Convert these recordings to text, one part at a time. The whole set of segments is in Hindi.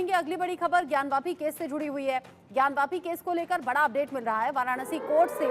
बढ़ेंगे। अगली बड़ी खबर ज्ञानवापी केस से जुड़ी हुई है। ज्ञानवापी केस को लेकर बड़ा अपडेट मिल रहा है। वाराणसी कोर्ट से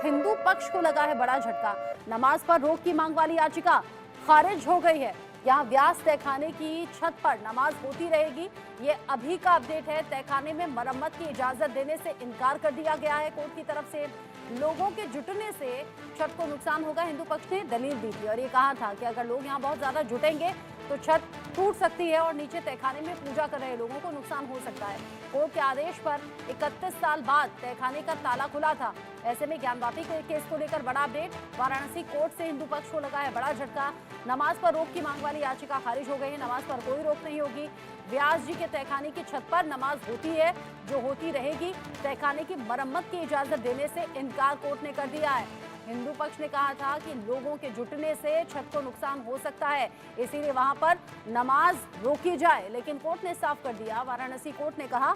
हिंदू पक्ष को लगा है बड़ा झटका। नमाज पर रोक की मांग वाली याचिका खारिज हो गई है। यहाँ व्यास तहखाने की छत पर नमाज होती रहेगी, ये अभी का अपडेट है। तहखाने में मरम्मत की इजाजत देने से इनकार कर दिया गया है कोर्ट की तरफ से। लोगों के जुटने से छत को नुकसान होगा, हिंदू पक्ष ने दलील दी थी और ये कहा था कि अगर लोग यहाँ बहुत ज्यादा जुटेंगे तो छत टूट सकती है और नीचे तहखाने में पूजा कर रहे लोगों को नुकसान हो सकता है। कोर्ट के आदेश पर 31 साल बाद तहखाने का ताला खुला था। ऐसे में ज्ञानवापी के केस को लेकर बड़ा अपडेट। वाराणसी कोर्ट से हिंदू पक्ष को लगा है बड़ा झटका। नमाज पर रोक की मांग वाली याचिका खारिज हो गई है। नमाज पर कोई रोक नहीं होगी। व्यास जी के तहखाने की छत पर नमाज होती है, जो होती रहेगी। तहखाने की मरम्मत की इजाजत देने से इनकार कोर्ट ने कर दिया है। हिंदू पक्ष ने कहा था कि लोगों के जुटने से छत को नुकसान हो सकता है, इसीलिए वहां पर नमाज रोकी जाए, लेकिन कोर्ट ने साफ कर दिया। वाराणसी कोर्ट ने कहा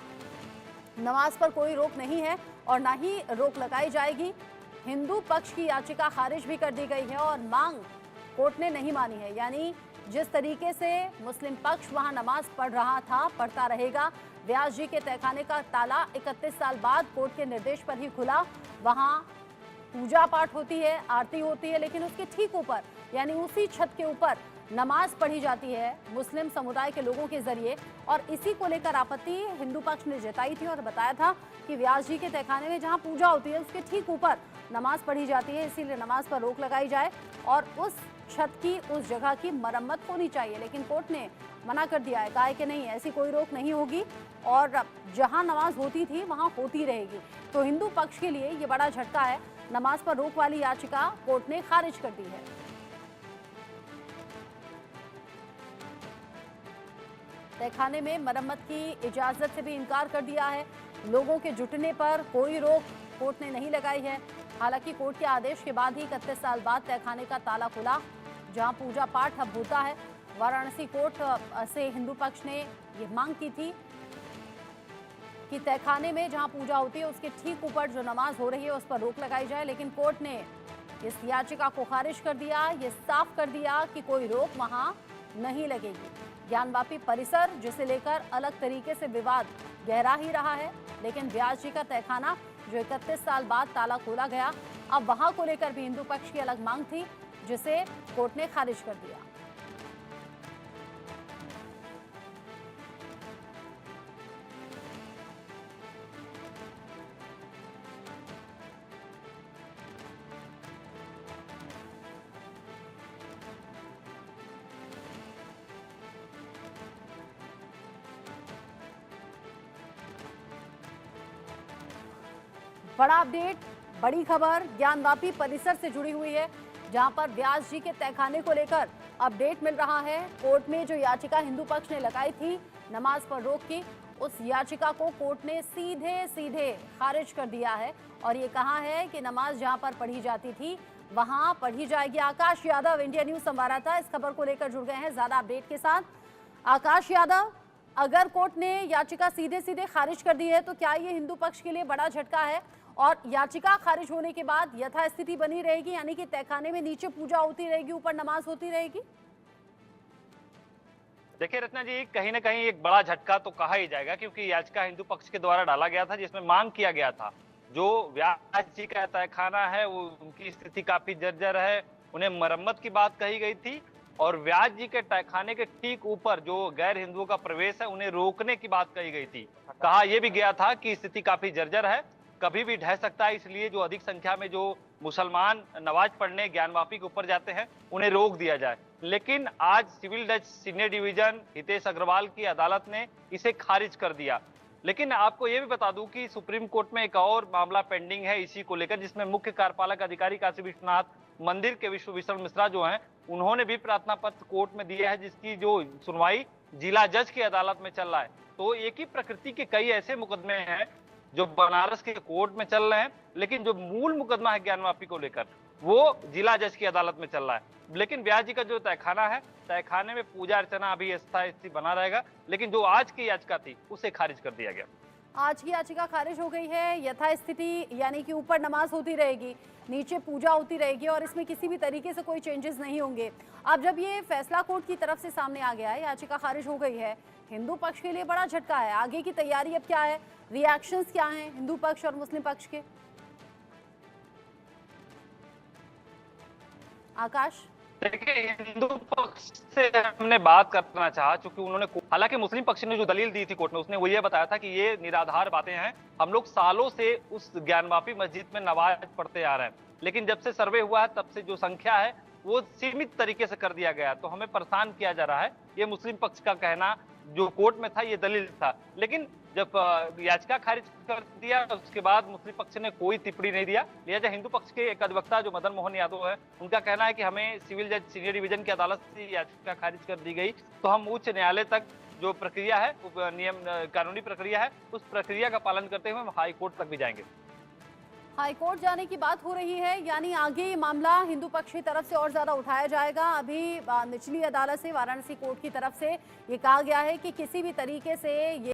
नमाज पर कोई रोक नहीं है और ना ही रोक लगाई जाएगी। हिंदू पक्ष की याचिका खारिज भी कर दी गई है और मांग कोर्ट ने नहीं मानी है। यानी जिस तरीके से मुस्लिम पक्ष वहां नमाज पढ़ रहा था, पढ़ता रहेगा। व्यास जी के तहखाने का ताला 31 साल बाद कोर्ट के निर्देश पर ही खुला। वहां पूजा पाठ होती है, आरती होती है, लेकिन उसके ठीक ऊपर यानी उसी छत के ऊपर नमाज पढ़ी जाती है मुस्लिम समुदाय के लोगों के जरिए। और इसी को लेकर आपत्ति हिंदू पक्ष ने जताई थी और बताया था कि व्यास जी के तहखाने में जहां पूजा होती है उसके ठीक ऊपर नमाज पढ़ी जाती है, इसीलिए नमाज पर रोक लगाई जाए और उस छत की, उस जगह की मरम्मत होनी चाहिए। लेकिन कोर्ट ने मना कर दिया है, कहा है कि नहीं, ऐसी कोई रोक नहीं होगी और जहां नमाज होती थी वहां होती रहेगी। तो हिंदू पक्ष के लिए ये बड़ा झटका है। नमाज पर रोक वाली याचिका कोर्ट ने खारिज कर दी है। तहखाने में मरम्मत की इजाजत से भी इनकार कर दिया है। लोगों के जुटने पर कोई रोक कोर्ट ने नहीं लगाई है। हालांकि कोर्ट के आदेश के बाद ही 31 साल बाद तहखाने का ताला खुला, जहां पूजा पाठ अब होता है। वाराणसी कोर्ट से हिंदू पक्ष ने ये मांग की थी कि तहखाने में जहां पूजा होती है उसके ठीक ऊपर जो नमाज हो रही है उस पर रोक लगाई जाए, लेकिन कोर्ट ने इस याचिका को खारिज कर दिया। ये साफ कर दिया कि कोई रोक वहां नहीं लगेगी। ज्ञानवापी परिसर जिसे लेकर अलग तरीके से विवाद गहरा ही रहा है, लेकिन व्यास जी का तहखाना जो 31 साल बाद ताला खोला गया, अब वहां को लेकर भी हिंदू पक्ष की अलग मांग थी, जिसे कोर्ट ने खारिज कर दिया। बड़ा अपडेट, बड़ी खबर ज्ञानवापी परिसर से जुड़ी हुई है, जहां पर व्यास जी के तहखाने को लेकर अपडेट मिल रहा है। कोर्ट में जो याचिका हिंदू पक्ष ने लगाई थी नमाज पर रोक की, उस याचिका को कोर्ट ने सीधे सीधे खारिज कर दिया है और ये कहा है कि नमाज जहां पर पढ़ी जाती थी वहां पढ़ी जाएगी। आकाश यादव, इंडिया न्यूज संवाददाता, इस खबर को लेकर जुड़ गए हैं ज्यादा अपडेट के साथ। आकाश यादव, अगर कोर्ट ने याचिका सीधे सीधे खारिज कर दी है तो क्या ये हिंदू पक्ष के लिए बड़ा झटका है और याचिका खारिज होने के बाद यथास्थिति बनी रहेगी, यानी कि तहखाने में नीचे पूजा होती रहेगी, ऊपर नमाज होती रहेगी? देखिए रत्ना जी, कहीं ना कहीं एक बड़ा झटका तो कहा ही जाएगा, क्योंकि याचिका हिंदू पक्ष के द्वारा डाला गया था, जिसमें मांग किया गया था जो व्यास जी का तहखाना है वो उनकी स्थिति काफी जर्जर है, उन्हें मरम्मत की बात कही गई थी और व्यास जी के तहखाने के ठीक ऊपर जो गैर हिंदुओं का प्रवेश है उन्हें रोकने की बात कही गई थी। कहा यह भी गया था कि स्थिति काफी जर्जर है, कभी भी ढह सकता है, इसलिए जो अधिक संख्या में जो मुसलमान नमाज पढ़ने ज्ञानवापी के ऊपर जाते हैं उन्हें रोक दिया जाए। लेकिन आज सिविल जज सीनियर डिवीजन हितेश अग्रवाल की अदालत ने इसे खारिज कर दिया। लेकिन आपको यह भी बता दूं कि सुप्रीम कोर्ट में एक और मामला पेंडिंग है इसी को लेकर, जिसमें मुख्य कार्यपालक अधिकारी काशी विश्वनाथ मंदिर के विश्व मिश्रा जो हैं उन्होंने भी प्रार्थना पत्र कोर्ट में दिया है, जिसकी जो सुनवाई जिला जज की अदालत में चल रहा है। तो एक ही प्रकृति के कई ऐसे मुकदमे हैं जो बनारस के कोर्ट में चल रहे हैं, लेकिन जो मूल मुकदमा है ज्ञानवापी को लेकर वो जिला जज की अदालत में चल रहा है। लेकिन व्यास जी का जो तहखाना है, तहखाने में पूजा अर्चना अभी यथास्थिति बना रहेगा, लेकिन जो आज की याचिका थी उसे खारिज कर दिया गया। आज की याचिका खारिज हो गई है। यथास्थिति यानी कि ऊपर नमाज होती रहेगी, नीचे पूजा होती रहेगी और इसमें किसी भी तरीके से कोई चेंजेस नहीं होंगे। अब जब ये फैसला कोर्ट की तरफ से सामने आ गया है, याचिका खारिज हो गई है, हिंदू पक्ष के लिए बड़ा झटका है। आगे की तैयारी अब क्या है, रिएक्शंस क्या हैं हिंदू पक्ष और मुस्लिम पक्ष के? आकाश, देखिए, हिंदू पक्ष से हमने बात करना चाहा, क्योंकि उन्होंने, हालांकि मुस्लिम पक्ष ने जो दलील दी थी कोर्ट में, उसने वो ये बताया था कि ये निराधार बातें हैं, हम लोग सालों से उस ज्ञानवापी मस्जिद में नमाज पढ़ते आ रहे हैं, लेकिन जब से सर्वे हुआ है तब से जो संख्या है वो सीमित तरीके से कर दिया गया, तो हमें परेशान किया जा रहा है। ये मुस्लिम पक्ष का कहना जो कोर्ट में था, ये दलील था। लेकिन जब याचिका खारिज कर दिया उसके बाद मुस्लिम पक्ष ने कोई टिप्पणी नहीं दिया। लिहाजा हिंदू पक्ष के एक अधिवक्ता जो मदन मोहन यादव है, उनका कहना है कि हमें सिविल जज सीनियर डिवीजन की अदालत से याचिका खारिज कर दी गई, तो हम उच्च न्यायालय तक जो प्रक्रिया है, नियम कानूनी प्रक्रिया है, उस प्रक्रिया का पालन करते हुए हम हाई कोर्ट तक भी जाएंगे। हाई कोर्ट जाने की बात हो रही है, यानी आगे ये मामला हिंदू पक्ष की तरफ से और ज्यादा उठाया जाएगा। अभी निचली अदालत से, वाराणसी कोर्ट की तरफ से ये कहा गया है कि किसी भी तरीके से ये